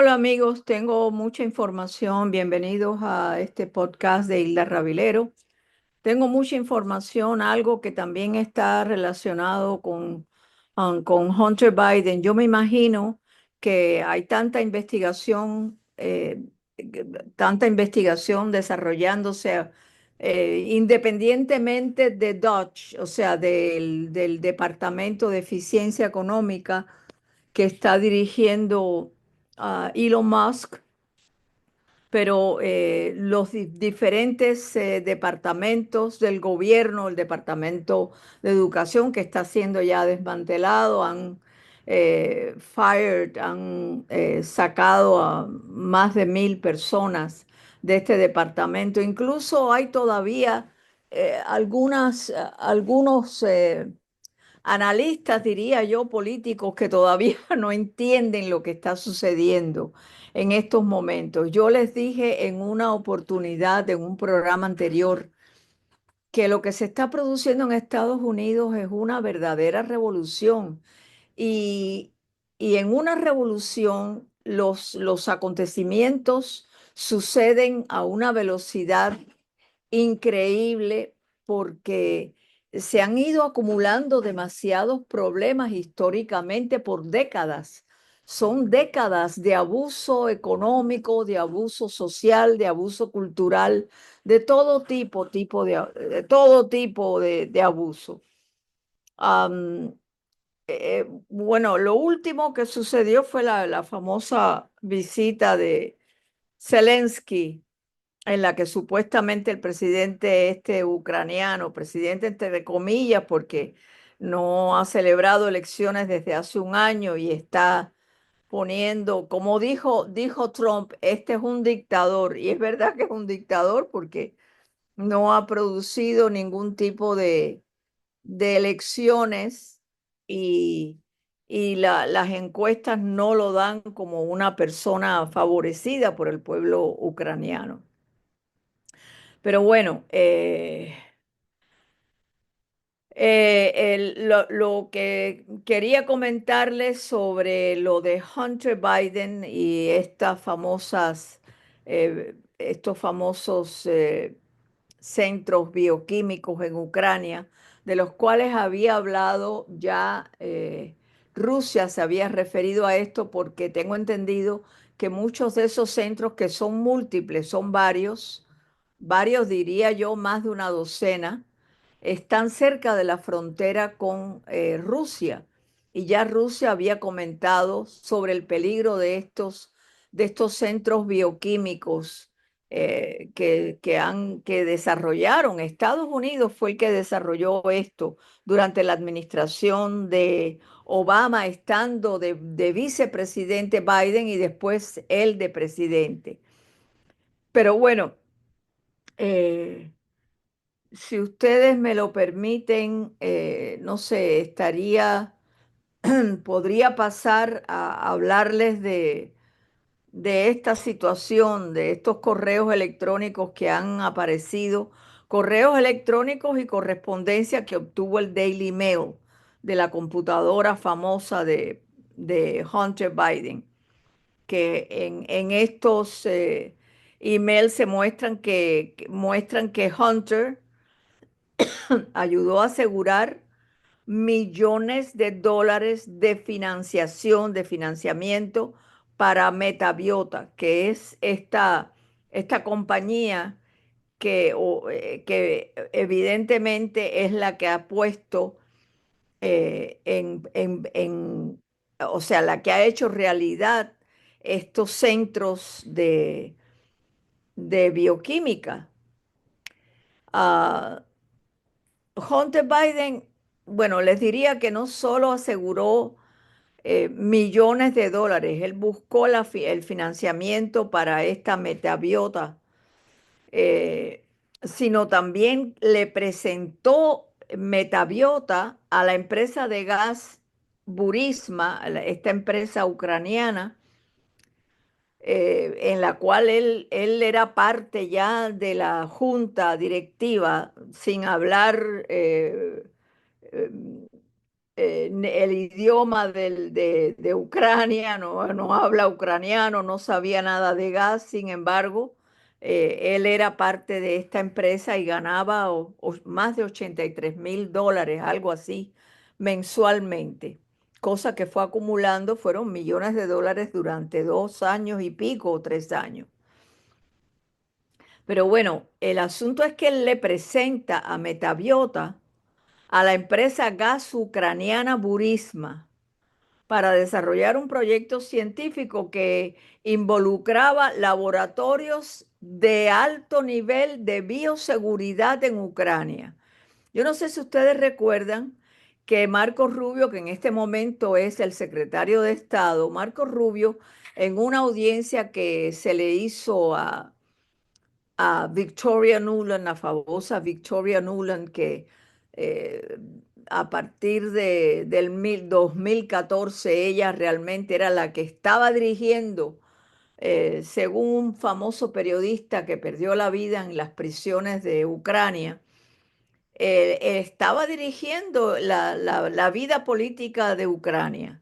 Hola amigos, tengo mucha información. Bienvenidos a este podcast de Hilda Ravilero. Tengo mucha información, algo que también está relacionado con Hunter Biden. Yo me imagino que hay tanta investigación desarrollándose independientemente de Dodge, o sea, del Departamento de Eficiencia Económica que está dirigiendo Elon Musk, pero los diferentes departamentos del gobierno, el Departamento de Educación que está siendo ya desmantelado, han sacado a más de 1.000 personas de este departamento. Incluso hay todavía algunos analistas, diría yo, políticos que todavía no entienden lo que está sucediendo en estos momentos. Yo les dije en una oportunidad, en un programa anterior, que lo que se está produciendo en Estados Unidos es una verdadera revolución. Y, y en una revolución los acontecimientos suceden a una velocidad increíble porque se han ido acumulando demasiados problemas históricamente por décadas. Son décadas de abuso económico, de abuso social, de abuso cultural, de todo de todo tipo de abuso. Am, bueno, lo último que sucedió fue la famosa visita de Zelensky, en la que supuestamente el presidente este ucraniano, presidente entre comillas, porque no ha celebrado elecciones desde hace un año y está poniendo, como dijo Trump, este es un dictador. Y es verdad que es un dictador porque no ha producido ningún tipo de elecciones y, las encuestas no lo dan como una persona favorecida por el pueblo ucraniano. Pero bueno, lo que quería comentarles sobre lo de Hunter Biden y estos famosos centros bioquímicos en Ucrania, de los cuales había hablado ya Rusia, se había referido a esto porque tengo entendido que muchos de esos centros, que son múltiples, son varios diría yo, más de una docena, están cerca de la frontera con Rusia. Y ya Rusia había comentado sobre el peligro de estos centros bioquímicos que desarrollaron. Estados Unidos fue el que desarrolló esto durante la administración de Obama, estando de vicepresidente Biden y después él de presidente. Pero bueno, eh, si ustedes me lo permiten, no sé, podría pasar a hablarles de esta situación, de estos correos electrónicos que han aparecido, correos electrónicos y correspondencia que obtuvo el Daily Mail de la computadora famosa de Hunter Biden, que en estos emails se muestran que Hunter ayudó a asegurar millones de dólares de financiación, de financiamiento para Metabiota, que es esta compañía que evidentemente es la que ha puesto o sea, la que ha hecho realidad estos centros de bioquímica. Ah, Hunter Biden, bueno, les diría que no solo aseguró millones de dólares, él buscó el financiamiento para esta metabiota, eh, sino también le presentó metabiota a la empresa de gas Burisma, esta empresa ucraniana, en la cual él era parte ya de la junta directiva, sin hablar eh, el idioma de Ucrania, no habla ucraniano, no sabía nada de gas. Sin embargo, él era parte de esta empresa y ganaba más de $83,000, algo así, mensualmente, cosa que fue acumulando, fueron millones de dólares durante 2 años y pico o 3 años. Pero bueno, el asunto es que él le presenta a Metabiota, a la empresa gas ucraniana Burisma, para desarrollar un proyecto científico que involucraba laboratorios de alto nivel de bioseguridad en Ucrania. Yo no sé si ustedes recuerdan que Marco Rubio, que en este momento es el secretario de Estado, Marco Rubio, en una audiencia que se le hizo a Victoria Nuland, la famosa Victoria Nuland, que eh, a partir del 2014 ella realmente era la que estaba dirigiendo, según un famoso periodista que perdió la vida en las prisiones de Ucrania, estaba dirigiendo la vida política de Ucrania.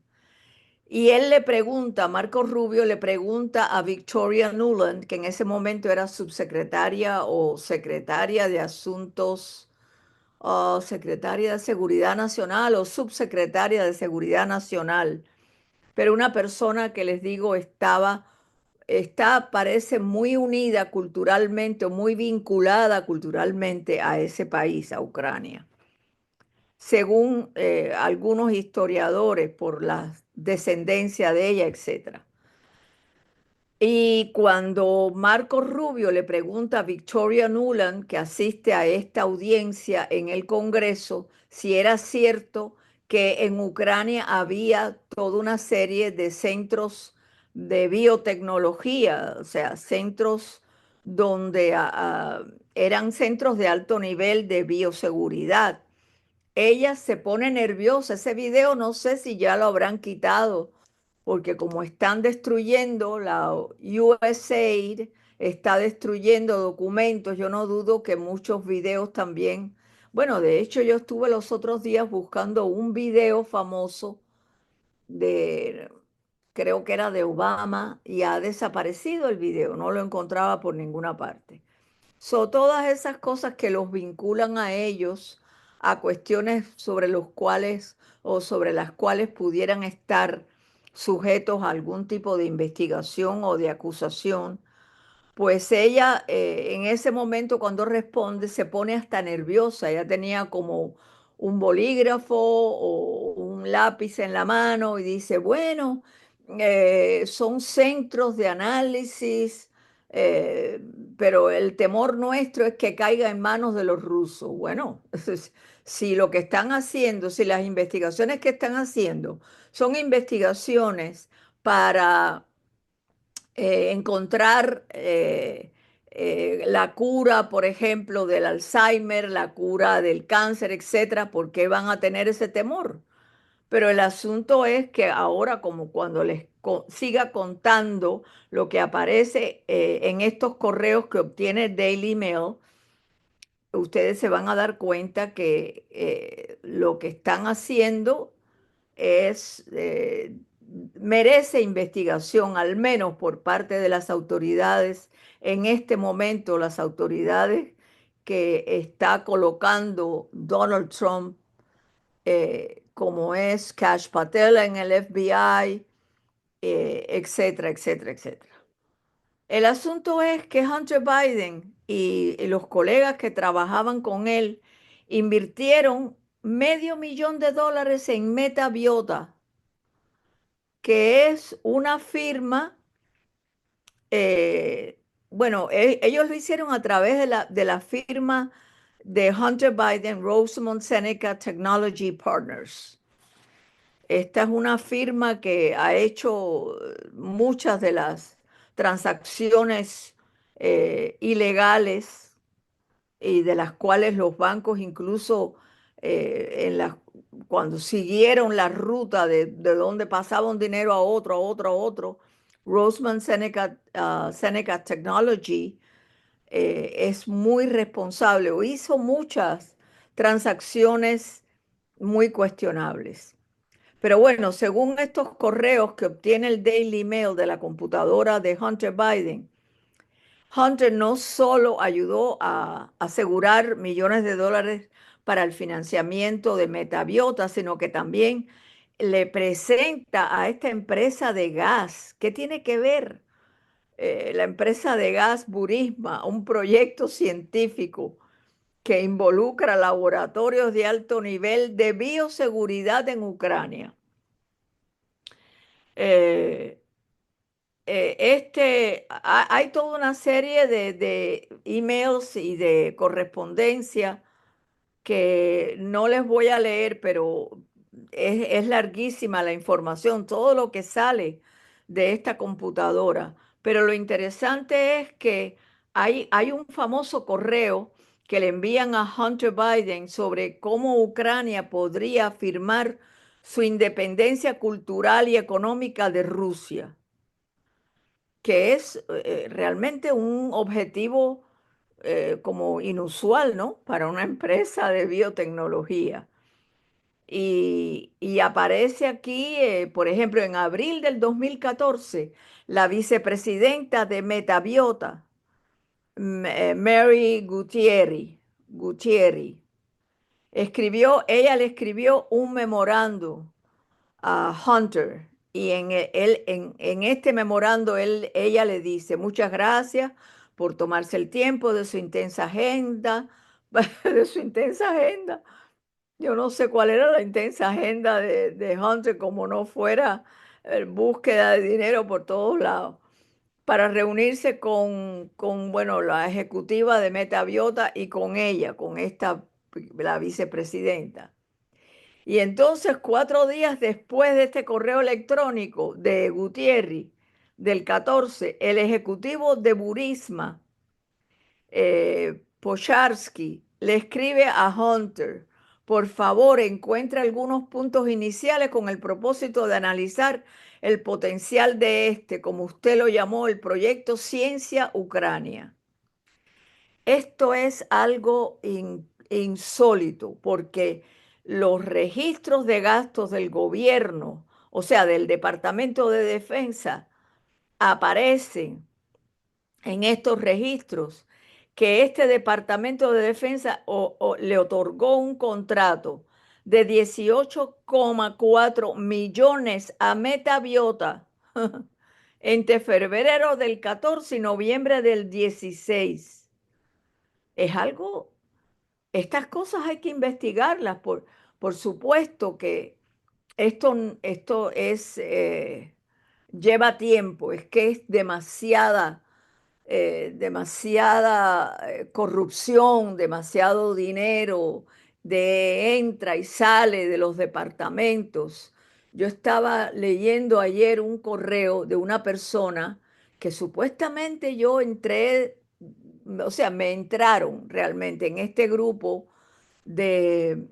Y él le pregunta, Marco Rubio le pregunta a Victoria Nuland, que en ese momento era subsecretaria o secretaria de Asuntos, secretaria de Seguridad Nacional o subsecretaria de Seguridad Nacional, pero una persona que les digo parece muy unida culturalmente o muy vinculada culturalmente a ese país, a Ucrania, según algunos historiadores por la descendencia de ella, etcétera. Y cuando Marco Rubio le pregunta a Victoria Nuland, que asiste a esta audiencia en el Congreso, si era cierto que en Ucrania había toda una serie de centros de biotecnología, o sea, centros donde eran centros de alto nivel de bioseguridad. Ella se pone nerviosa. Ese video no sé si ya lo habrán quitado, porque como están destruyendo la USAID, está destruyendo documentos, yo no dudo que muchos videos también. Bueno, de hecho yo estuve los otros días buscando un video famoso de, creo que era de Obama, y ha desaparecido el video, no lo encontraba por ninguna parte. Todas esas cosas que los vinculan a ellos a cuestiones sobre los cuales o sobre las cuales pudieran estar sujetos a algún tipo de investigación o de acusación, pues ella en ese momento cuando responde se pone hasta nerviosa. Ella tenía como un bolígrafo o un lápiz en la mano y dice, bueno, son centros de análisis, eh, pero el temor nuestro es que caiga en manos de los rusos. Bueno, si lo que están haciendo, si las investigaciones que están haciendo son investigaciones para encontrar la cura, por ejemplo, del Alzheimer, la cura del cáncer, etcétera, ¿por qué van a tener ese temor? Pero el asunto es que ahora, como cuando les siga contando lo que aparece en estos correos que obtiene Daily Mail, ustedes se van a dar cuenta que lo que están haciendo es, merece investigación, al menos por parte de las autoridades. En este momento, las autoridades que está colocando Donald Trump, como es Kash Patel en el FBI, etcétera, etcétera, etcétera. El asunto es que Hunter Biden y los colegas que trabajaban con él invirtieron $500,000 en Metabiota, que es una firma, eh, bueno, ellos lo hicieron a través de la firma de Hunter Biden, Rosamond Seneca Technology Partners. Esta es una firma que ha hecho muchas de las transacciones ilegales y de las cuales los bancos incluso cuando siguieron la ruta de donde pasaba un dinero a otro, a otro, a otro, Roseman Seneca, Seneca Technology es muy responsable o hizo muchas transacciones muy cuestionables. Pero bueno, según estos correos que obtiene el Daily Mail de la computadora de Hunter Biden, Hunter no solo ayudó a asegurar millones de dólares para el financiamiento de Metabiota, sino que también le presenta a esta empresa de gas. ¿Qué tiene que ver la empresa de gas Burisma, un proyecto científico que involucra laboratorios de alto nivel de bioseguridad en Ucrania? Eh, hay toda una serie de emails y de correspondencia que no les voy a leer, pero es larguísima la información, todo lo que sale de esta computadora. Pero lo interesante es que hay un famoso correo que le envían a Hunter Biden sobre cómo Ucrania podría afirmar su independencia cultural y económica de Rusia, que es realmente un objetivo como inusual, ¿no? Para una empresa de biotecnología. Y aparece aquí, por ejemplo, en abril del 2014, la vicepresidenta de Metabiota, Mary Gutierrez, ella le escribió un memorando a Hunter. Y en este memorando ella le dice, muchas gracias por tomarse el tiempo de su intensa agenda, de su intensa agenda. Yo no sé cuál era la intensa agenda de Hunter, como no fuera búsqueda de dinero por todos lados, para reunirse bueno, la ejecutiva de Metabiota y con ella, la vicepresidenta. Y entonces, 4 días después de este correo electrónico de Gutiérrez, del 14, el ejecutivo de Burisma, Pocharski, le escribe a Hunter, por favor, encuentre algunos puntos iniciales con el propósito de analizar el potencial de como usted lo llamó, el proyecto Ciencia Ucrania. Esto es algo insólito porque los registros de gastos del gobierno, o sea, del Departamento de Defensa, aparecen en estos registros que este Departamento de Defensa le otorgó un contrato de 18,4 millones a Metabiota entre febrero del 14 y noviembre del 16. Es algo, estas cosas hay que investigarlas, por supuesto que esto lleva tiempo, es que es demasiada corrupción, demasiado dinero entra y sale de los departamentos. Yo estaba leyendo ayer un correo de una persona que supuestamente yo entré, o sea, me entraron realmente en este grupo de,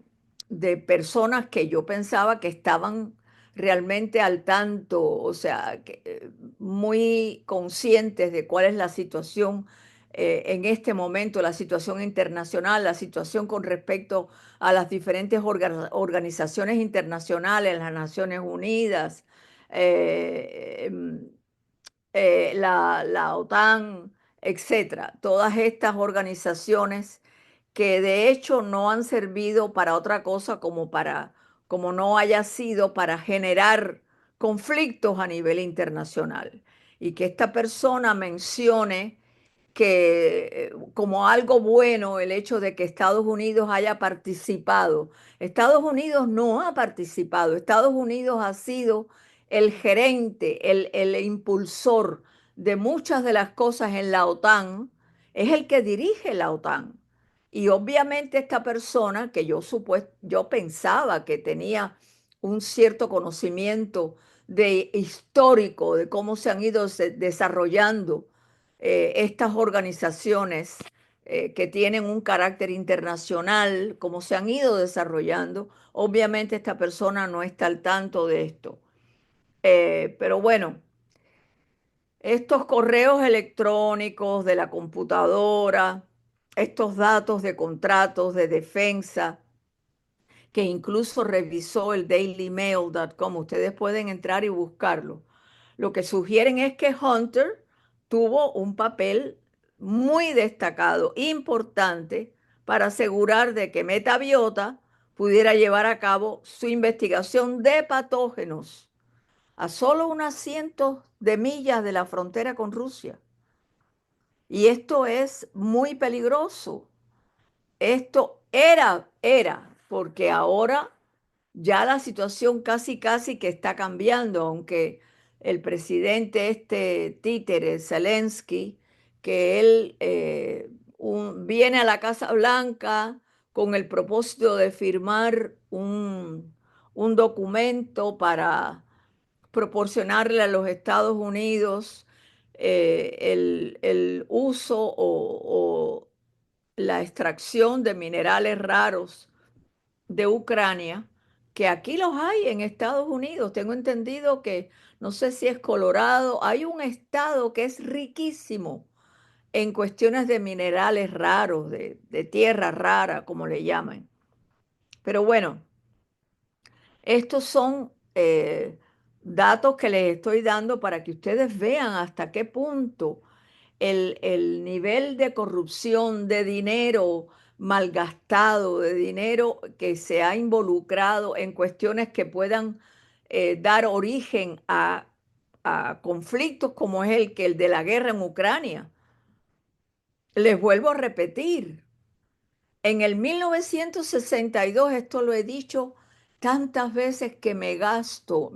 de personas que yo pensaba que estaban realmente al tanto, o sea, muy conscientes de cuál es la situación en este momento, la situación internacional, la situación con respecto a las diferentes organizaciones internacionales, las Naciones Unidas, eh, em, la OTAN, etcétera. Todas estas organizaciones que de hecho no han servido para otra cosa como no haya sido para generar conflictos a nivel internacional. Y que esta persona mencione que como algo bueno el hecho de que Estados Unidos haya participado. Estados Unidos no ha participado, Estados Unidos ha sido el gerente, el impulsor de muchas de las cosas en la OTAN, es el que dirige la OTAN. Y obviamente esta persona que yo pensaba que tenía un cierto conocimiento histórico de cómo se han ido desarrollando estas organizaciones que tienen un carácter internacional, cómo se han ido desarrollando, obviamente esta persona no está al tanto de esto. Pero bueno, estos correos electrónicos de la computadora, estos datos de contratos de defensa que incluso revisó el dailymail.com. Ustedes pueden entrar y buscarlo. Lo que sugieren es que Hunter tuvo un papel muy destacado, importante, para asegurar de que Metabiota pudiera llevar a cabo su investigación de patógenos a solo unas cientos de millas de la frontera con Rusia. Y esto es muy peligroso. Esto era, porque ahora ya la situación casi que está cambiando, aunque el presidente este títere, Zelensky, que él viene a la Casa Blanca con el propósito de firmar un documento para proporcionarle a los Estados Unidos el uso o la extracción de minerales raros de Ucrania, que aquí los hay en Estados Unidos. Tengo entendido que, no sé si es Colorado, hay un estado que es riquísimo en cuestiones de minerales raros, de tierra rara, como le llaman. Pero bueno, estos son datos que les estoy dando para que ustedes vean hasta qué punto el nivel de corrupción, de dinero malgastado, de dinero que se ha involucrado en cuestiones que puedan dar origen a conflictos como es el de la guerra en Ucrania. Les vuelvo a repetir, en el 1962, esto lo he dicho tantas veces que me gasto,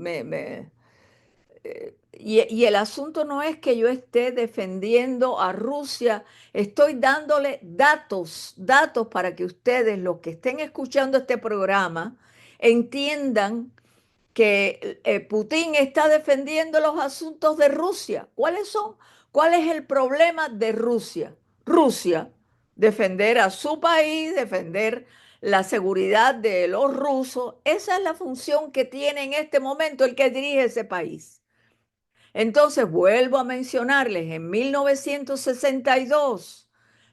y el asunto no es que yo esté defendiendo a Rusia, estoy dándole datos para que ustedes, los que estén escuchando este programa, entiendan que Putin está defendiendo los asuntos de Rusia. ¿Cuáles son? ¿Cuál es el problema de Rusia? Rusia, defender a su país, defender la seguridad de los rusos. Esa es la función que tiene en este momento el que dirige ese país. Entonces, vuelvo a mencionarles, en 1962,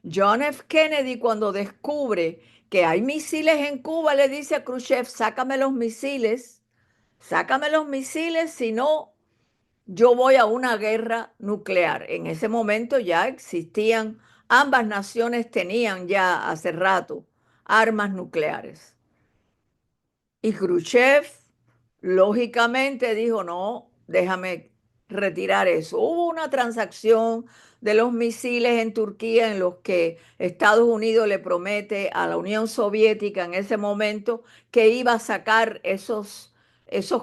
John F. Kennedy, cuando descubre que hay misiles en Cuba, le dice a Khrushchev, sácame los misiles, si no, yo voy a una guerra nuclear. En ese momento ya existían, ambas naciones tenían ya hace rato armas nucleares. Y Khrushchev, lógicamente, dijo, no, déjame retirar eso. Hubo una transacción de los misiles en Turquía en los que Estados Unidos le promete a la Unión Soviética en ese momento que iba a sacar esos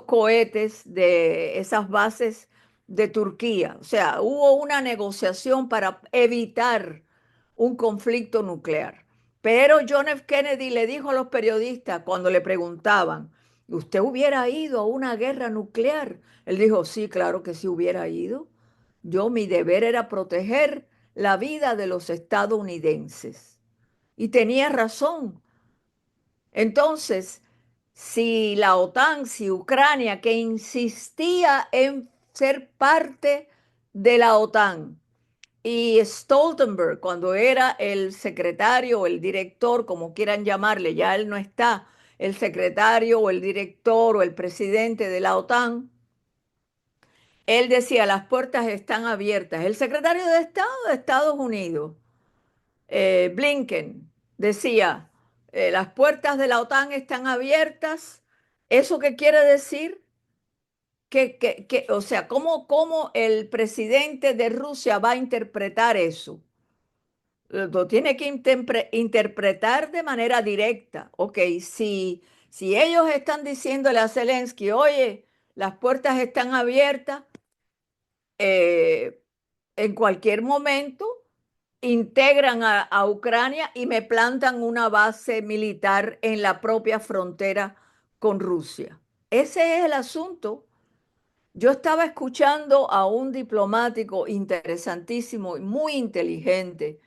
cohetes de esas bases de Turquía. O sea, hubo una negociación para evitar un conflicto nuclear. Pero John F. Kennedy le dijo a los periodistas cuando le preguntaban, ¿usted hubiera ido a una guerra nuclear? Él dijo, sí, claro que sí hubiera ido. Mi deber era proteger la vida de los estadounidenses. Y tenía razón. Entonces, si la OTAN, si Ucrania, que insistía en ser parte de la OTAN, y Stoltenberg, cuando era el secretario o el director, como quieran llamarle, ya él no está, el secretario o el director o el presidente de la OTAN, él decía, las puertas están abiertas. El secretario de Estado de Estados Unidos, Blinken, decía, las puertas de la OTAN están abiertas. ¿Eso qué quiere decir? O sea, ¿cómo el presidente de Rusia va a interpretar eso? Lo tiene que interpretar de manera directa. Ok, si ellos están diciéndole a Zelensky, oye, las puertas están abiertas, eh, en cualquier momento integran a Ucrania y me plantan una base militar en la propia frontera con Rusia. Ese es el asunto. Yo estaba escuchando a un diplomático interesantísimo y muy inteligente,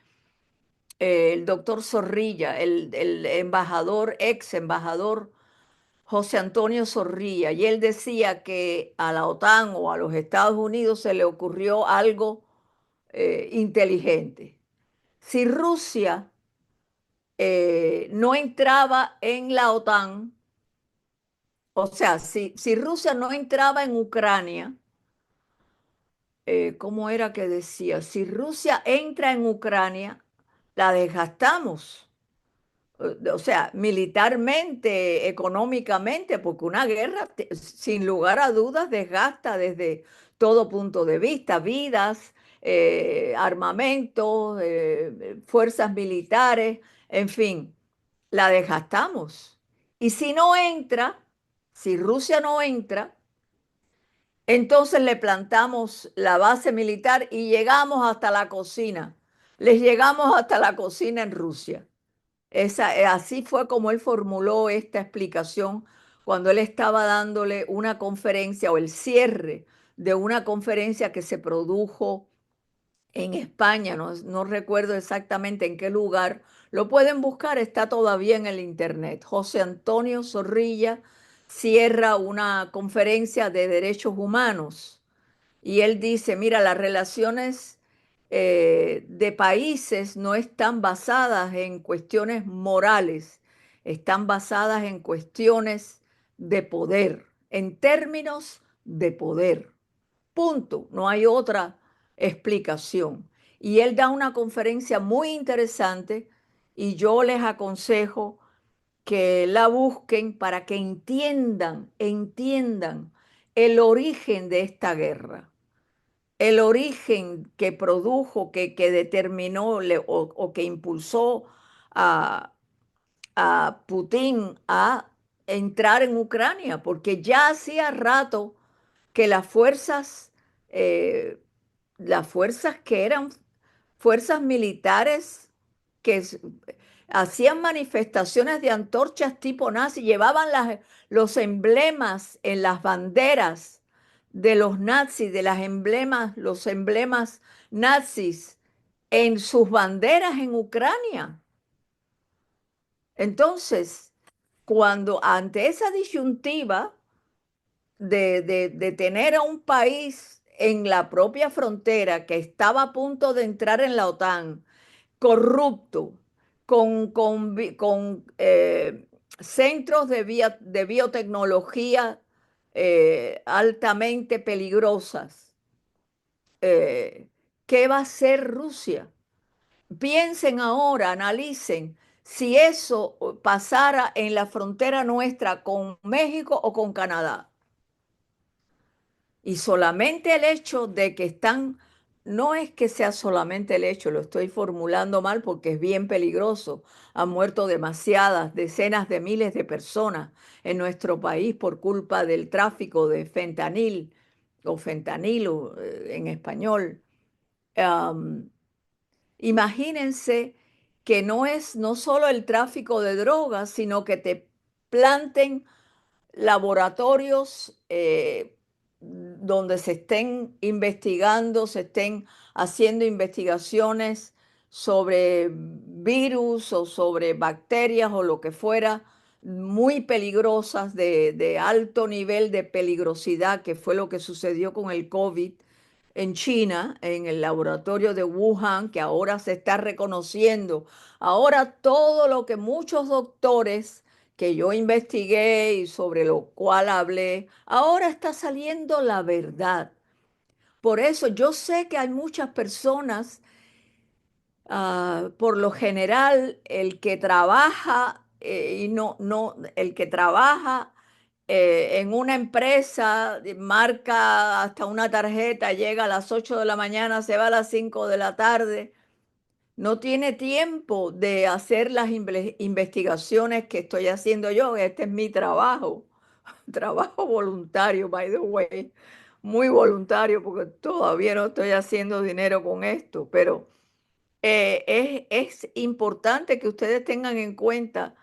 el doctor Zorrilla, el embajador, ex embajador José Antonio Zorrilla, y él decía que a la OTAN o a los Estados Unidos se le ocurrió algo inteligente. Si Rusia no entraba en la OTAN, O sea, si Rusia no entraba en Ucrania, ¿cómo era que decía? Si Rusia entra en Ucrania, la desgastamos. O sea, militarmente, económicamente, porque una guerra, sin lugar a dudas, desgasta desde todo punto de vista, vidas, armamento, fuerzas militares, en fin, la desgastamos. Y si no entra, si Rusia no entra, entonces le plantamos la base militar y llegamos hasta la cocina. Les llegamos hasta la cocina en Rusia. Así fue como él formuló esta explicación cuando él estaba dándole una conferencia o el cierre de una conferencia que se produjo en España, no recuerdo exactamente en qué lugar, lo pueden buscar, está todavía en el internet. José Antonio Zorrilla cierra una conferencia de derechos humanos y él dice, mira, las relaciones de países no están basadas en cuestiones morales, están basadas en cuestiones de poder, en términos de poder. Punto. No hay otra explicación. Y él da una conferencia muy interesante y yo les aconsejo que la busquen para que entiendan el origen de esta guerra, el origen que produjo, que determinó o que impulsó a, a Putin a entrar en Ucrania, porque ya hacía rato que eh, las fuerzas que eran fuerzas militares que hacían manifestaciones de antorchas tipo nazi, llevaban los emblemas en las banderas de los nazis, de los emblemas nazis en sus banderas en Ucrania. Entonces, cuando ante esa disyuntiva de tener a un país en la propia frontera que estaba a punto de entrar en la OTAN, corrupto, con centros de biotecnología altamente peligrosas, eh, ¿qué va a hacer Rusia? Piensen ahora, analicen si eso pasara en la frontera nuestra con México o con Canadá. Y solamente el hecho de que están, no es que sea solamente el hecho, lo estoy formulando mal porque es bien peligroso. Han muerto demasiadas, decenas de miles de personas en nuestro país por culpa del tráfico de fentanil o fentanilo en español. Am, Imagínense que no es no solo el tráfico de drogas, sino que te planten laboratorios donde se estén investigando, se estén haciendo investigaciones sobre virus o sobre bacterias o lo que fuera, muy peligrosas, de alto nivel de peligrosidad, que fue lo que sucedió con el COVID en China, en el laboratorio de Wuhan, que ahora se está reconociendo. Ahora todo lo que muchos doctores que yo investigué y sobre lo cual hablé, ahora está saliendo la verdad. Por eso yo sé que hay muchas personas, por lo general, el que trabaja y el que trabaja en una empresa, marca hasta una tarjeta, llega a las 8 de la mañana, se va a las 5 de la tarde, no tiene tiempo de hacer las investigaciones que estoy haciendo yo. Este es mi trabajo, trabajo voluntario, by the way, muy voluntario porque todavía no estoy haciendo dinero con esto, pero es importante que ustedes tengan en cuenta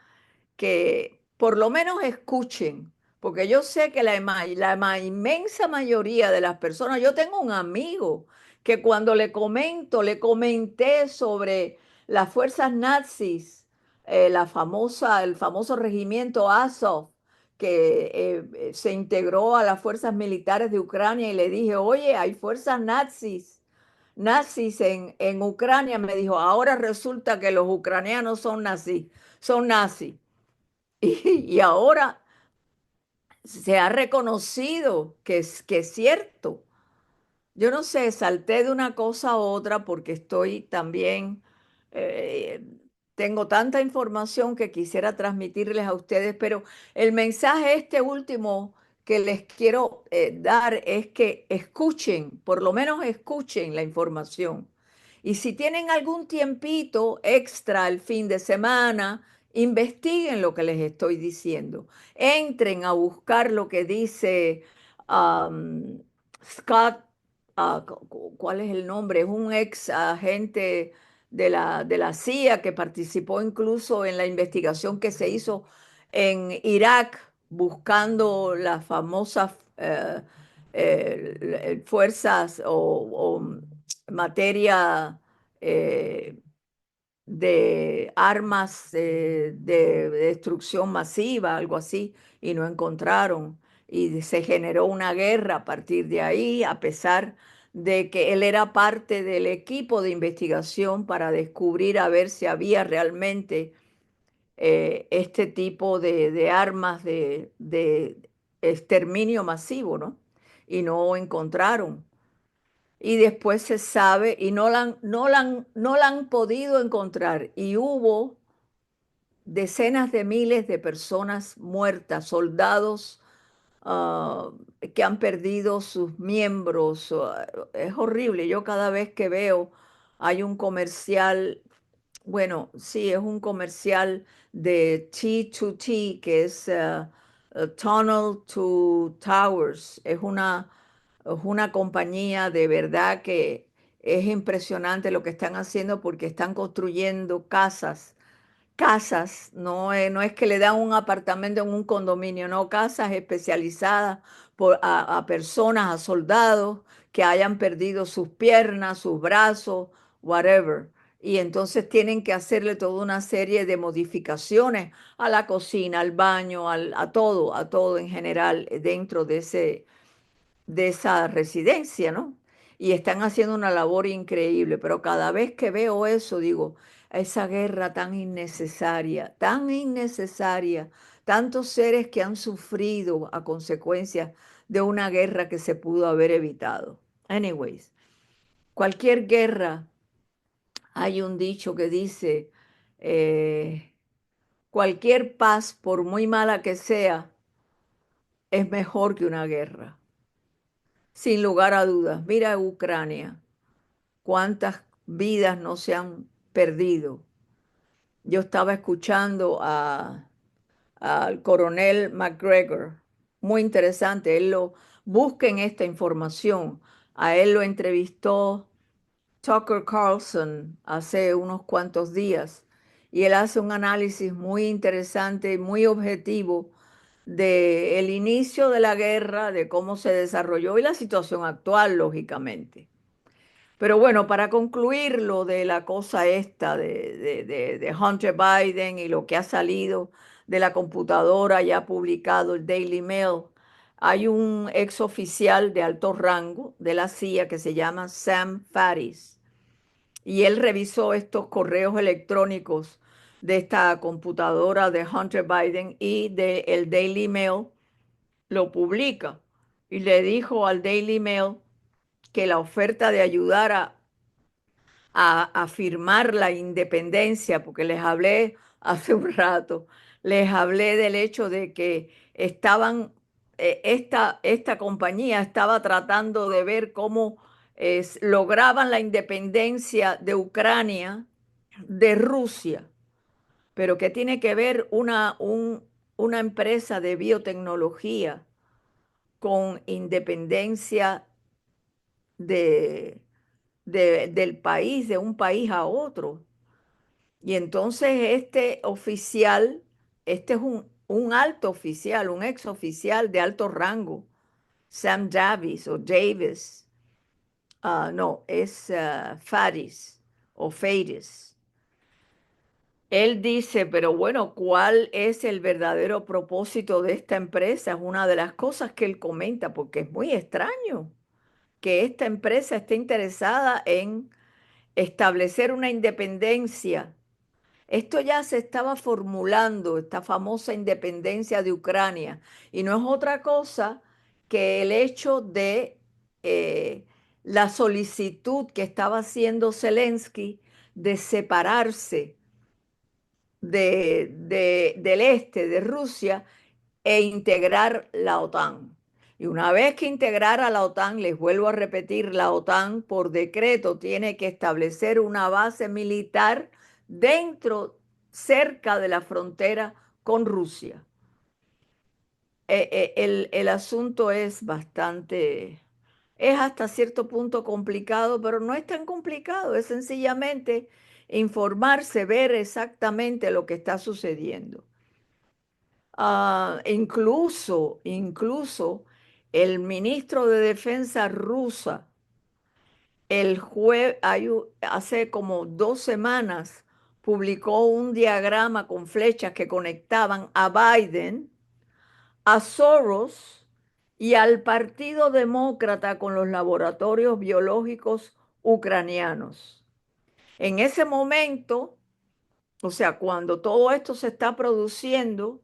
que por lo menos escuchen, porque yo sé que inmensa mayoría de las personas, yo tengo un amigo que cuando le comenté sobre las fuerzas nazis, el famoso regimiento Azov, que se integró a las fuerzas militares de Ucrania y le dije, oye, hay fuerzas nazis en Ucrania, me dijo, ahora resulta que los ucranianos son nazis, son nazis. Y ahora se ha reconocido que es cierto. Yo no sé, salté de una cosa a otra porque estoy también, eh, tengo tanta información que quisiera transmitirles a ustedes, pero el mensaje este último que les quiero dar es que escuchen, por lo menos escuchen la información. Y si tienen algún tiempito extra el fin de semana, investiguen lo que les estoy diciendo. Entren a buscar lo que dice Scott, ¿cuál es el nombre? Es un ex agente de la CIA que participó incluso en la investigación que se hizo en Irak buscando las famosas fuerzas o materia eh, de armas de destrucción masiva, algo así, y no encontraron. Y se generó una guerra a partir de ahí, a pesar de que él era parte del equipo de investigación para descubrir a ver si había realmente este tipo de armas de exterminio masivo, ¿no? Y no encontraron. Y después se sabe, y no la han podido encontrar. Y hubo decenas de miles de personas muertas, soldados ah, que han perdido sus miembros. Es horrible. Yo cada vez que veo, hay un comercial, bueno, sí, es un comercial de T2T, que es Tunnel to Towers. Es una compañía de verdad que es impresionante lo que están haciendo porque están construyendo casas, no es que le dan un apartamento en un condominio, no, casas especializadas a personas, a soldados que hayan perdido sus piernas, sus brazos, whatever. Y entonces tienen que hacerle toda una serie de modificaciones a la cocina, al baño, a todo en general dentro de esa residencia, ¿no? Y están haciendo una labor increíble, pero cada vez que veo eso, digo, esa guerra tan innecesaria, tantos seres que han sufrido a consecuencia de una guerra que se pudo haber evitado. Anyways, cualquier guerra, hay un dicho que dice, eh, cualquier paz, por muy mala que sea, es mejor que una guerra, sin lugar a dudas. Mira Ucrania. Cuántas vidas no se han perdido. Yo estaba escuchando al coronel McGregor, muy interesante, busquen esta información. A él lo entrevistó Tucker Carlson hace unos cuantos días y él hace un análisis muy interesante, muy objetivo de el inicio de la guerra, de cómo se desarrolló y la situación actual, lógicamente. Pero bueno, para concluir lo de la cosa esta de Hunter Biden y lo que ha salido de la computadora ya publicado el Daily Mail, hay un ex oficial de alto rango de la CIA que se llama Sam Faris y él revisó estos correos electrónicos de esta computadora de Hunter Biden y del Daily Mail lo publica y le dijo al Daily Mail que la oferta de ayudar a afirmar la independencia, porque les hablé hace un rato, les hablé del hecho de que esta compañía estaba tratando de ver cómo lograban la independencia de Ucrania de Rusia, pero que tiene que ver una empresa de biotecnología con independencia de, del país, de un país a otro. Y entonces este oficial, este es un alto oficial, un ex oficial de alto rango, Sam Davis o Davis, no, es Faris o Faris. Él dice, pero bueno, ¿cuál es el verdadero propósito de esta empresa? Es una de las cosas que él comenta, porque es muy extraño que esta empresa esté interesada en establecer una independencia Esto ya se estaba formulando, esta famosa independencia de Ucrania, y no es otra cosa que el hecho de eh, la solicitud que estaba haciendo Zelensky de separarse del este, de Rusia, e integrar la OTAN. Y una vez que integrara la OTAN, les vuelvo a repetir, la OTAN por decreto tiene que establecer una base militar dentro, cerca de la frontera con Rusia. El asunto es bastante, es hasta cierto punto complicado, pero no es tan complicado, es sencillamente informarse, ver exactamente lo que está sucediendo. Incluso el ministro de Defensa rusa, hace como 2 semanas, publicó un diagrama con flechas que conectaban a Biden, a Soros y al Partido Demócrata con los laboratorios biológicos ucranianos. En ese momento, o sea, cuando todo esto se está produciendo,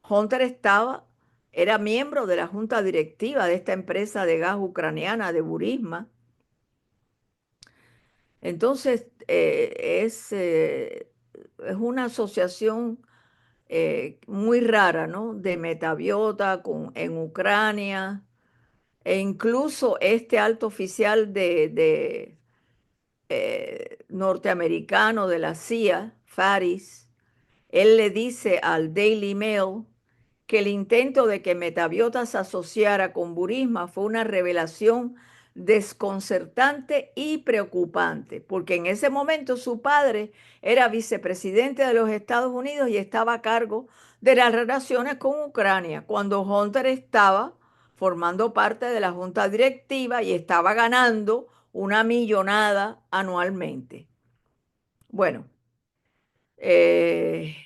Hunter era miembro de la junta directiva de esta empresa de gas ucraniana, de Burisma. Entonces, es una asociación muy rara, ¿no? De Metabiota en Ucrania, e incluso este alto oficial norteamericano de la CIA, Faris, él le dice al Daily Mail que el intento de que Metabiota se asociara con Burisma fue una revelación desconcertante y preocupante, porque en ese momento su padre era vicepresidente de los Estados Unidos y estaba a cargo de las relaciones con Ucrania, cuando Hunter estaba formando parte de la junta directiva y estaba ganando una millonada anualmente. Bueno, eh,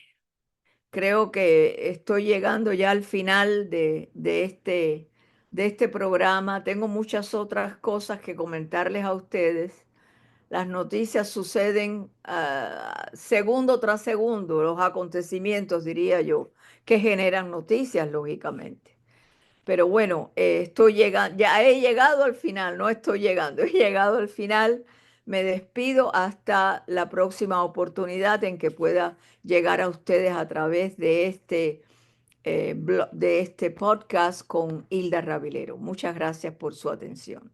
creo que estoy llegando ya al final de este programa. Tengo muchas otras cosas que comentarles a ustedes. Las noticias suceden segundo tras segundo, los acontecimientos, diría yo, que generan noticias, lógicamente. Pero bueno, estoy llegando, ya he llegado al final, no estoy llegando, he llegado al final. Me despido hasta la próxima oportunidad en que pueda llegar a ustedes a través de este podcast con Hilda Rabilero. Muchas gracias por su atención.